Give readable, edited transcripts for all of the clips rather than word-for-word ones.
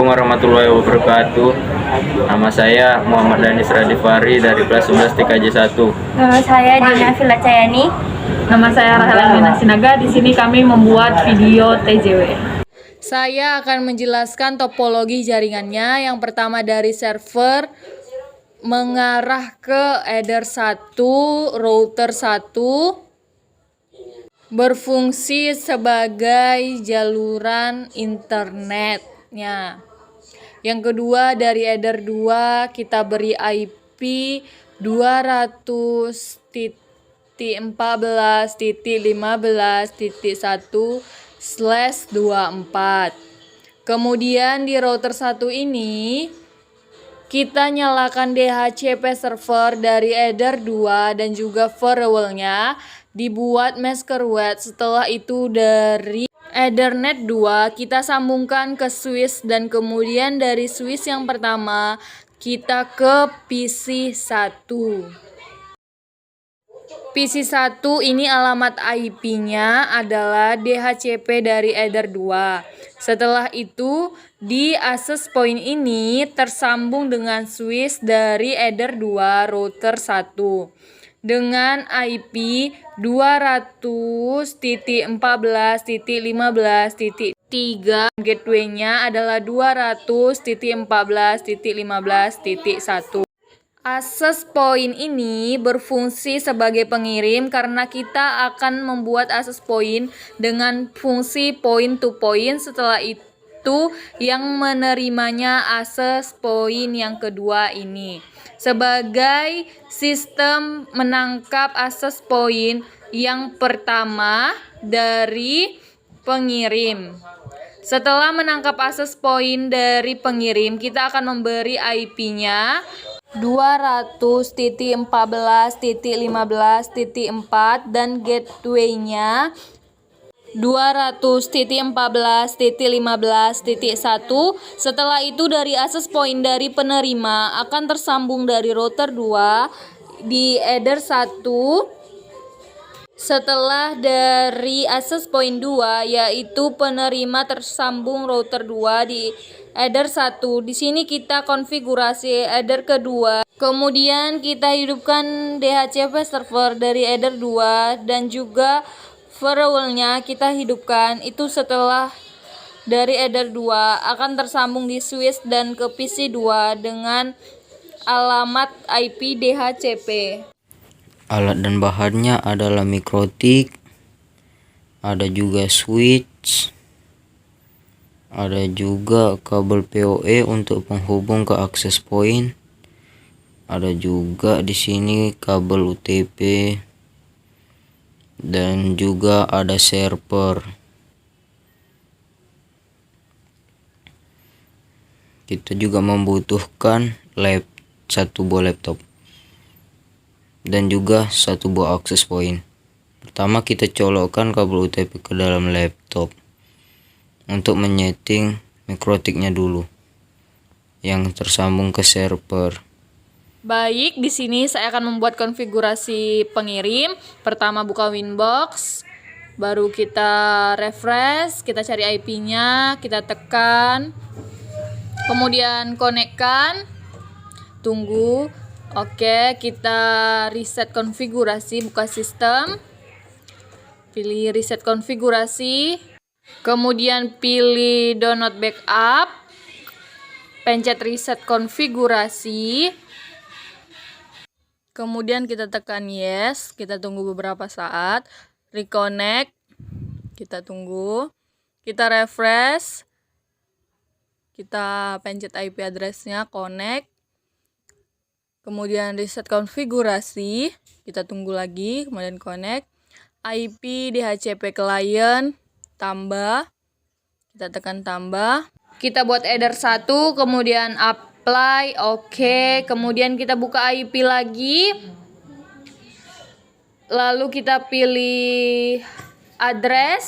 Assalamualaikum warahmatullahi wabarakatuh. Nama saya Muhammad Danis Radifari dari kelas 11 TKJ 1. Nama saya Dina Filacayani. Nama saya Rahel Amina Sinaga. Di sini kami membuat video TJW. Saya akan menjelaskan topologi jaringannya. Yang pertama dari server mengarah ke header 1, router 1, berfungsi sebagai jaluran internetnya. Yang kedua dari header 2 kita beri IP 200.14.15.1/24. Kemudian di router 1 ini kita nyalakan DHCP server dari header 2 dan juga firewallnya, dibuat masker web. Setelah itu dari Ethernet 2 kita sambungkan ke switch, dan kemudian dari switch yang pertama kita ke PC 1. PC 1 ini alamat IP-nya adalah DHCP dari header 2. Setelah itu di access point ini tersambung dengan switch dari header 2 router 1 dengan IP 200.14.15.3. Gateway-nya adalah 200.14.15.1. Access point ini berfungsi sebagai pengirim karena kita akan membuat access point dengan fungsi point to point. Setelah itu yang menerimanya access point yang kedua ini sebagai sistem menangkap access point yang pertama dari pengirim. Setelah menangkap access point dari pengirim, kita akan memberi IP-nya 200.14.15.4 dan gateway-nya 200.14.15.1. Setelah itu dari access point dari penerima akan tersambung dari router 2 di header 1. Setelah dari access point 2 yaitu penerima tersambung router 2 di header 1. Di sini kita konfigurasi header kedua. Kemudian kita hidupkan DHCP server dari header 2 dan juga firewall-nya kita hidupkan. Itu setelah dari header 2 akan tersambung di switch dan ke PC 2 dengan alamat IP DHCP. Alat dan bahannya adalah mikrotik, ada juga switch, ada juga kabel PoE untuk penghubung ke access point, ada juga di sini kabel UTP, dan juga ada server. Kita juga membutuhkan satu buah laptop dan juga satu buah access point. Pertama kita colokkan kabel UTP ke dalam laptop untuk menyeting mikrotiknya dulu yang tersambung ke server. Baik, di sini saya akan membuat konfigurasi pengirim. Pertama buka Winbox, baru kita refresh, kita cari IP-nya, kita tekan, kemudian konekkan, tunggu. Oke, kita reset konfigurasi, buka sistem, pilih reset konfigurasi, kemudian pilih download backup, pencet reset konfigurasi, kemudian kita tekan yes, kita tunggu beberapa saat, reconnect, kita tunggu, kita refresh, kita pencet IP address-nya, connect, kemudian reset konfigurasi, kita tunggu lagi, kemudian connect, IP DHCP client, tambah, kita tekan tambah, kita buat header 1, kemudian apply, oke, kemudian kita buka IP lagi, lalu kita pilih address,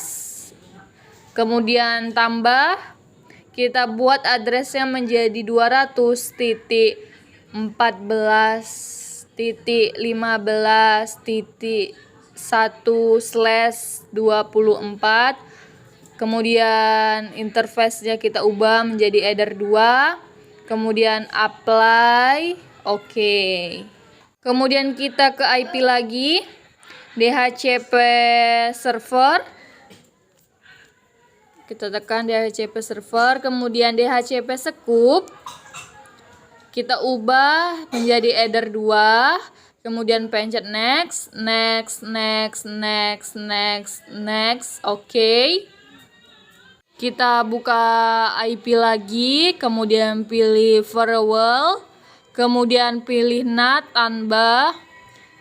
kemudian tambah, kita buat addressnya menjadi 200.14.15.1/24. Kemudian interface-nya kita ubah menjadi Eder 2. Kemudian apply, oke. Kemudian kita ke IP lagi, DHCP server. Kita tekan DHCP server, kemudian DHCP scoop. Kita ubah menjadi Eder 2. Kemudian pencet next, oke. Kita buka IP lagi, kemudian pilih firewall, kemudian pilih NAT tanba,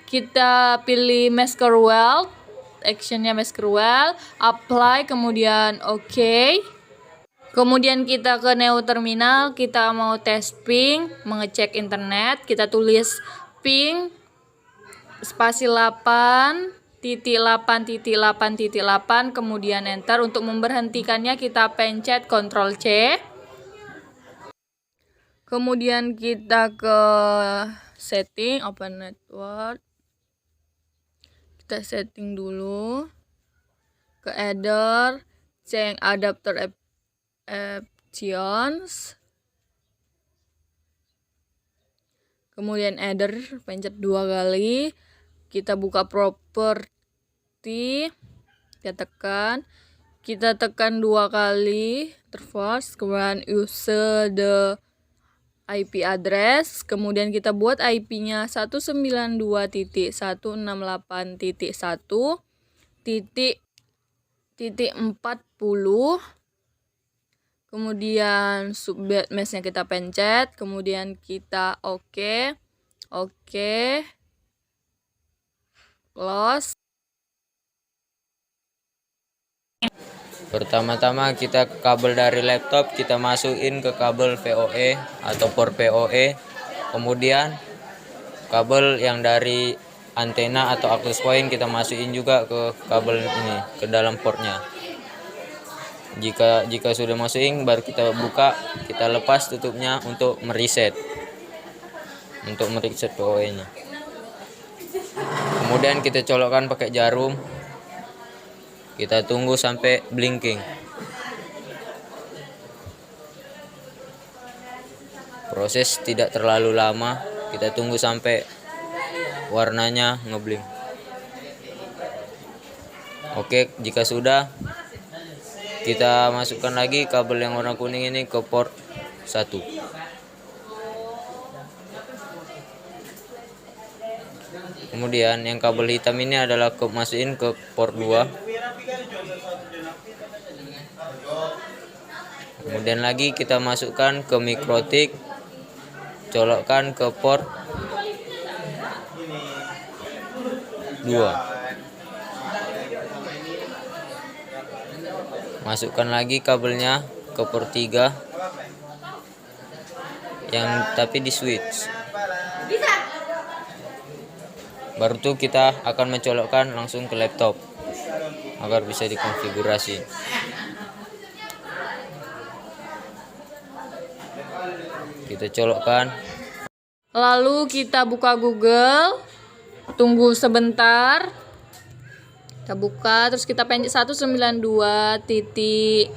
kita pilih MaskerWell, actionnya MaskerWell, apply, kemudian oke. Kemudian kita ke Neo Terminal, kita mau tes ping, mengecek internet, kita tulis ping spasi 8.8.8.8, kemudian enter. Untuk memberhentikannya kita pencet Ctrl C. Kemudian kita ke setting, open network. Kita setting dulu. Ke header, change adapter options. Kemudian header, pencet 2 kali. Kita buka property, kita tekan 2 kali, terus kemudian use the IP address, kemudian kita buat IP-nya 192.168.1.40, kemudian subnet mesh-nya kita pencet, kemudian kita oke, close. Pertama-tama kita ke kabel dari laptop kita masukin ke kabel VOE atau port VOE. Kemudian kabel yang dari antena atau access point kita masukin juga ke kabel ini, ke dalam portnya. Jika sudah masukin baru kita buka, kita lepas tutupnya untuk mereset VOE-nya. Kemudian kita colokkan pakai jarum. Kita tunggu sampai blinking. Proses tidak terlalu lama. Kita tunggu sampai warnanya ngeblink. Oke, jika sudah, kita masukkan lagi kabel yang warna kuning ini ke port 1. Kemudian yang kabel hitam ini adalah masukin ke port 2. Kemudian lagi kita masukkan ke mikrotik, colokkan ke port 2. Masukkan lagi kabelnya ke port 3 yang tapi di switch. Baru tuh kita akan mencolokkan langsung ke laptop agar bisa dikonfigurasi. Kita colokkan. Lalu kita buka Google, tunggu sebentar. Kita buka, terus kita pencet 192.1.20,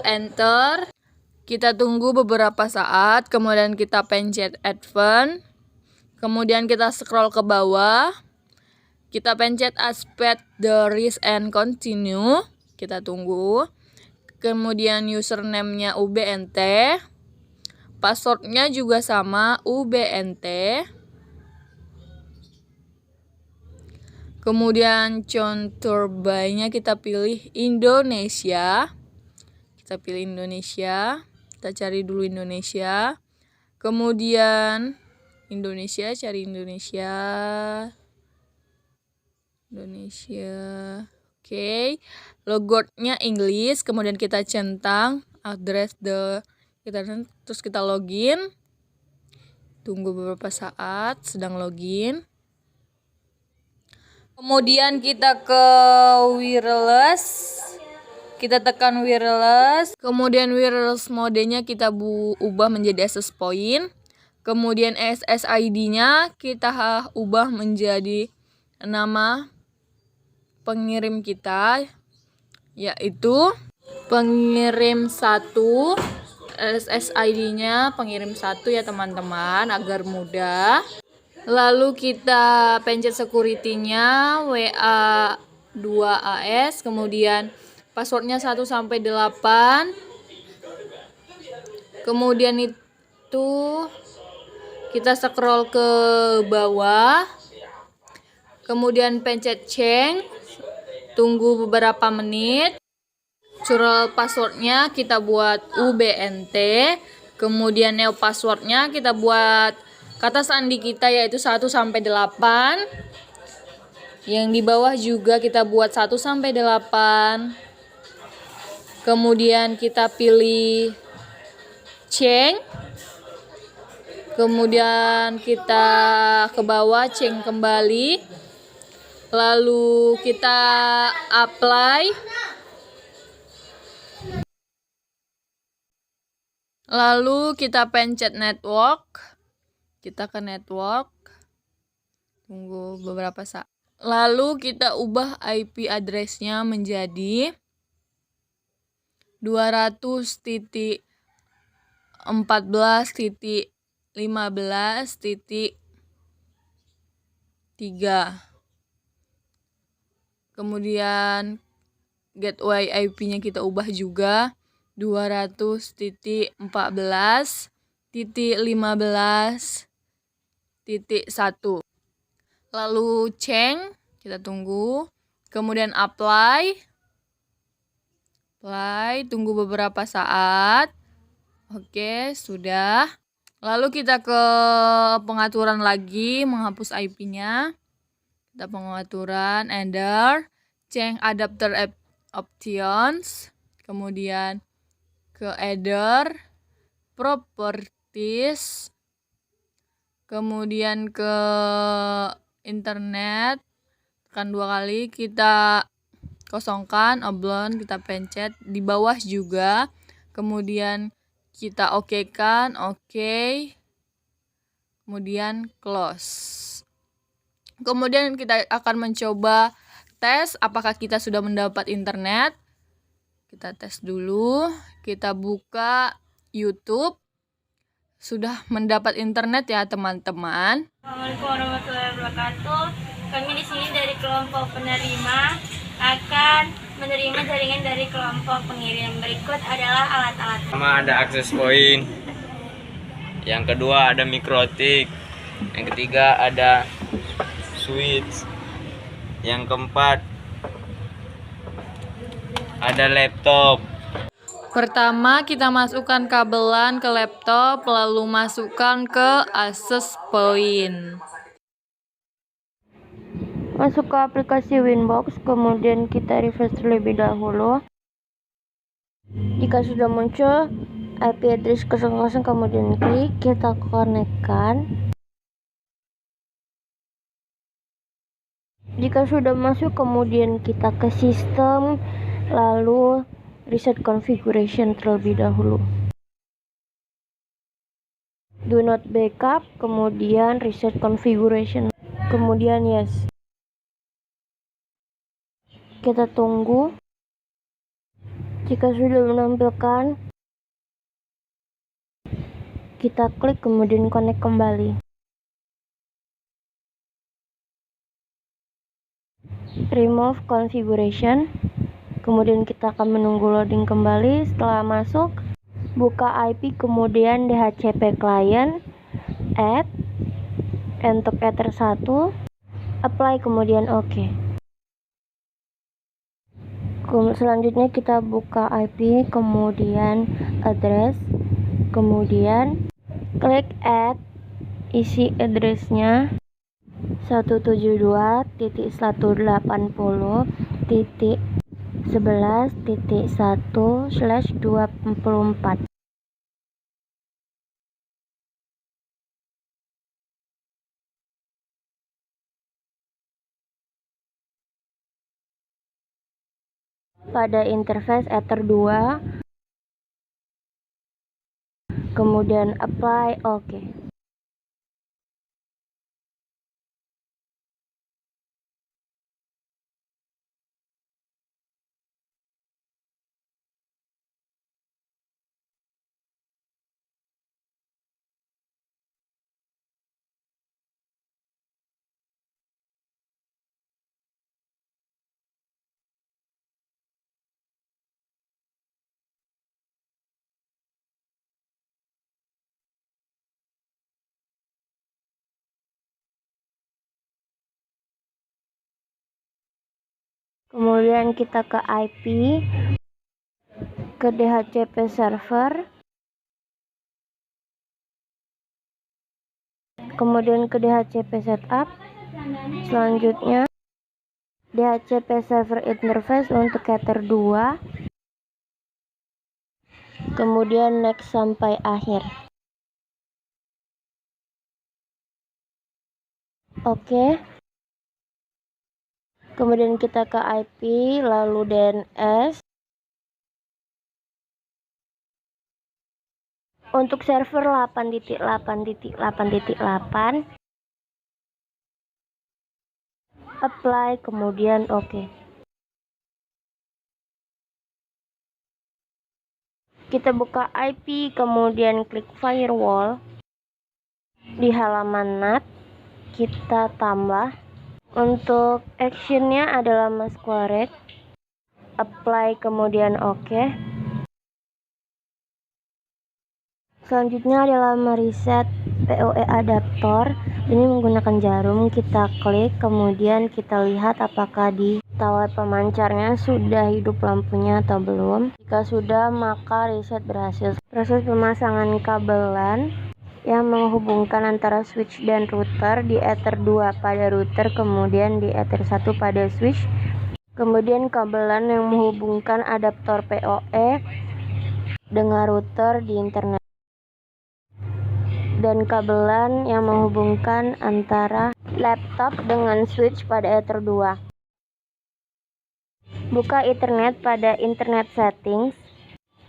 enter. Kita tunggu beberapa saat, kemudian kita pencet advance. Kemudian kita scroll ke bawah. Kita pencet aspect the risk and continue. Kita tunggu. Kemudian username-nya UBNT. Password-nya juga sama, UBNT. Kemudian contoh-nya kita pilih Indonesia. Kita pilih Indonesia. Kita cari dulu Indonesia. Kemudian Indonesia, cari Indonesia. Oke. Logoutnya English. Kemudian kita centang address terus kita login. Tunggu beberapa saat, sedang login. Kemudian kita ke wireless. Kita tekan wireless. Kemudian wireless modenya kita ubah menjadi access point. Kemudian SSID-nya kita ubah menjadi nama pengirim kita, yaitu pengirim 1. SSID-nya pengirim 1 ya teman-teman, agar mudah. Lalu kita pencet security-nya WA 2AS, kemudian passwordnya 1 sampai 8. Kemudian itu kita scroll ke bawah, kemudian pencet change, tunggu beberapa menit. Curl passwordnya kita buat UBNT, kemudian new passwordnya kita buat kata sandi kita yaitu 1 sampai 8. Yang di bawah juga kita buat 1 sampai 8. Kemudian kita pilih change. Kemudian kita ke bawah change kembali. Lalu kita apply. Lalu kita pencet network. Kita ke network. Tunggu beberapa saat. Lalu kita ubah IP address-nya menjadi 200.14.15.3. Kemudian gateway IP-nya kita ubah juga 200.14.15.1. Lalu change, kita tunggu. Kemudian apply, tunggu beberapa saat. Oke, sudah. Lalu kita ke pengaturan lagi, menghapus IP-nya. Kita pengaturan, enter, change adapter options, kemudian ke header, properties, kemudian ke internet, tekan 2 kali, kita kosongkan, oblong, kita pencet, di bawah juga, kemudian kita oke-kan, oke, kemudian close. Kemudian kita akan mencoba tes apakah kita sudah mendapat internet. Kita tes dulu, kita buka YouTube. Sudah mendapat internet ya teman-teman. Assalamualaikum warahmatullahi wabarakatuh. Kami di sini dari kelompok penerima akan menerima jaringan dari kelompok pengirim. Berikut adalah alat-alat. Pertama ada access point. Yang kedua ada mikrotik. Yang ketiga ada switch. Yang keempat ada laptop. Pertama kita masukkan kabelan ke laptop, lalu masukkan ke access point. Masuk ke aplikasi Winbox, kemudian kita refresh terlebih dahulu. Jika sudah muncul IP address 00, kemudian klik, kita konekkan. Jika sudah masuk, kemudian kita ke sistem, lalu reset configuration terlebih dahulu. Do not backup, kemudian reset configuration, kemudian yes. Kita tunggu. Jika sudah menampilkan, kita klik kemudian connect kembali. Remove configuration, kemudian kita akan menunggu loading kembali. Setelah masuk, buka IP, kemudian DHCP client, add, untuk ether 1, apply, kemudian OK. Selanjutnya kita buka IP, kemudian address, kemudian klik add, isi addressnya 172.11.1/24. Pada interface ether 2, kemudian apply, OK. Kemudian kita ke IP, ke DHCP server, kemudian ke DHCP setup. Selanjutnya DHCP server interface untuk Ether 2, kemudian next sampai akhir. Oke. Kemudian kita ke IP, lalu DNS. Untuk server 8.8.8.8, apply, kemudian oke. Kita buka IP, kemudian klik firewall. Di halaman NAT kita tambah. Untuk actionnya adalah masquerade, apply, kemudian oke. Selanjutnya adalah mereset PoE adaptor. Ini menggunakan jarum, kita klik, kemudian kita lihat apakah di tower pemancarnya sudah hidup lampunya atau belum. Jika sudah, maka reset berhasil. Proses pemasangan kabelan yang menghubungkan antara switch dan router di Ether 2 pada router, kemudian di Ether 1 pada switch. Kemudian kabelan yang menghubungkan adaptor PoE dengan router di internet. Dan kabelan yang menghubungkan antara laptop dengan switch pada Ether 2. Buka Ethernet pada Internet Settings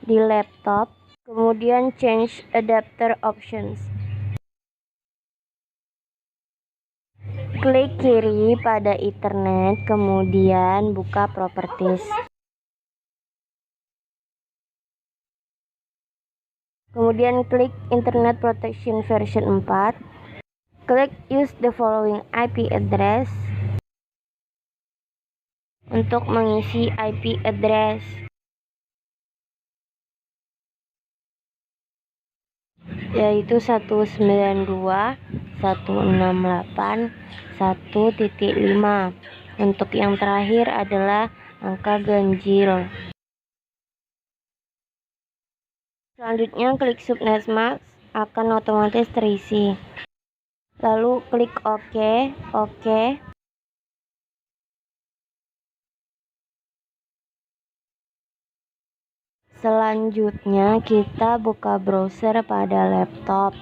di laptop, kemudian change adapter options. Klik kiri pada Ethernet, kemudian buka properties. Kemudian klik Internet Protection version 4. Klik use the following IP address untuk mengisi IP address. Yaitu 192.168.1.5. Untuk yang terakhir adalah angka ganjil. Selanjutnya klik subnet mask, akan otomatis terisi. Lalu klik OK. Selanjutnya kita buka browser pada laptop.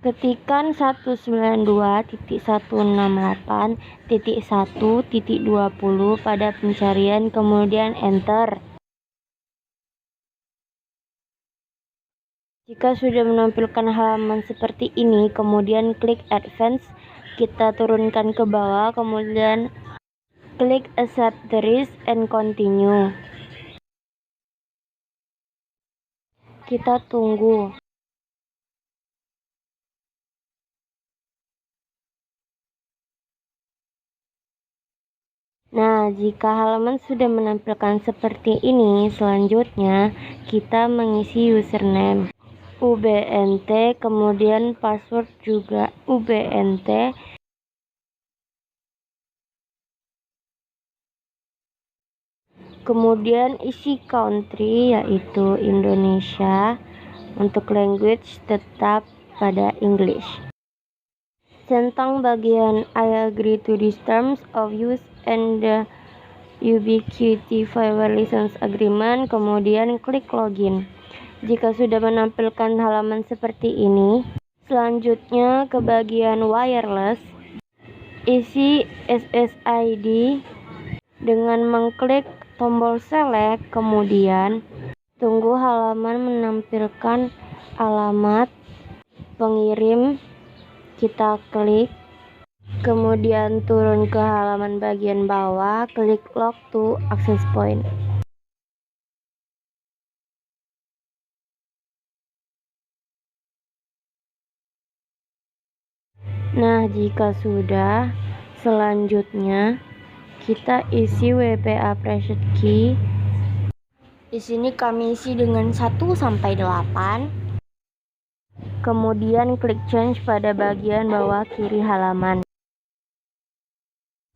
Ketikan 192.168.1.20 pada pencarian, kemudian enter. Jika sudah menampilkan halaman seperti ini, kemudian klik advance, kita turunkan ke bawah, kemudian klik accept the risk and continue. Kita tunggu. Nah, jika halaman sudah menampilkan seperti ini, selanjutnya kita mengisi username ubnt, kemudian password juga ubnt. Kemudian isi country yaitu Indonesia. Untuk language tetap pada English. Centang bagian I agree to these terms of use and the Ubiquiti Fiber License Agreement, kemudian klik login. Jika sudah menampilkan halaman seperti ini, selanjutnya ke bagian wireless, isi SSID dengan mengklik tombol select, kemudian tunggu halaman menampilkan alamat pengirim. Kita klik, kemudian turun ke halaman bagian bawah, klik log to access point. Nah, jika sudah, selanjutnya kita isi WPA private key. Di sini kami isi dengan 1 sampai 8. Kemudian klik change pada bagian bawah kiri halaman.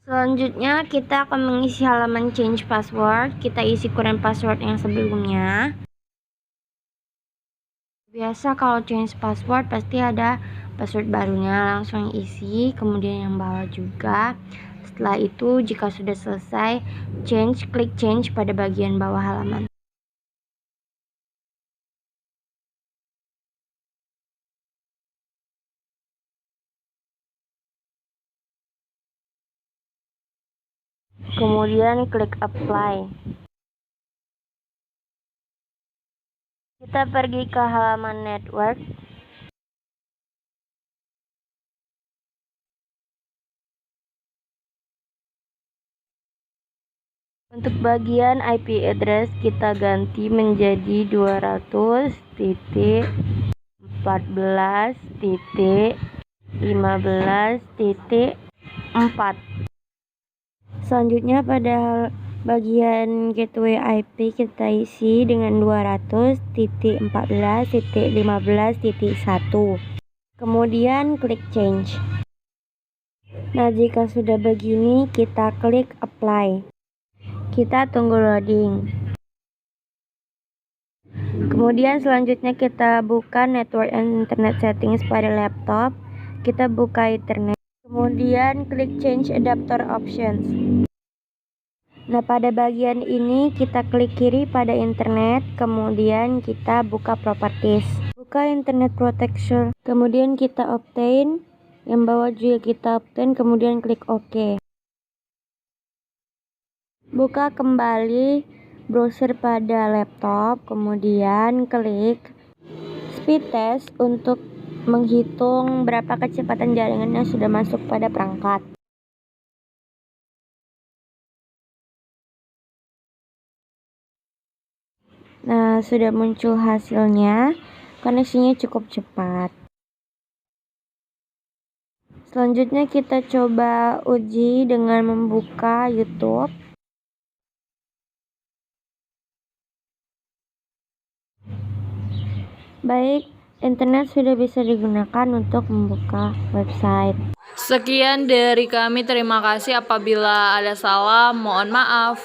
Selanjutnya kita akan mengisi halaman change password. Kita isi current password yang sebelumnya. Biasa kalau change password pasti ada password barunya, langsung isi, kemudian yang bawah juga. Setelah itu jika sudah selesai change, klik change pada bagian bawah halaman. Kemudian klik apply. Kita pergi ke halaman network. Untuk bagian IP address kita ganti menjadi 200.15.4. Selanjutnya pada bagian gateway IP kita isi dengan 200.14.15.1. Kemudian klik change. Nah, jika sudah begini kita klik apply. Kita tunggu loading. Kemudian selanjutnya kita buka network and internet settings pada laptop. Kita buka internet. Kemudian klik change adapter options. Nah, pada bagian ini kita klik kiri pada internet. Kemudian kita buka properties. Buka internet protection. Kemudian kita obtain. Yang bawah juga kita obtain. Kemudian klik OK. Buka kembali browser pada laptop, kemudian klik speed test untuk menghitung berapa kecepatan jaringan yang sudah masuk pada perangkat. Nah, sudah muncul hasilnya, koneksinya cukup cepat. Selanjutnya kita coba uji dengan membuka YouTube. Baik, internet sudah bisa digunakan untuk membuka website. Sekian dari kami, terima kasih. Apabila ada salah, mohon maaf.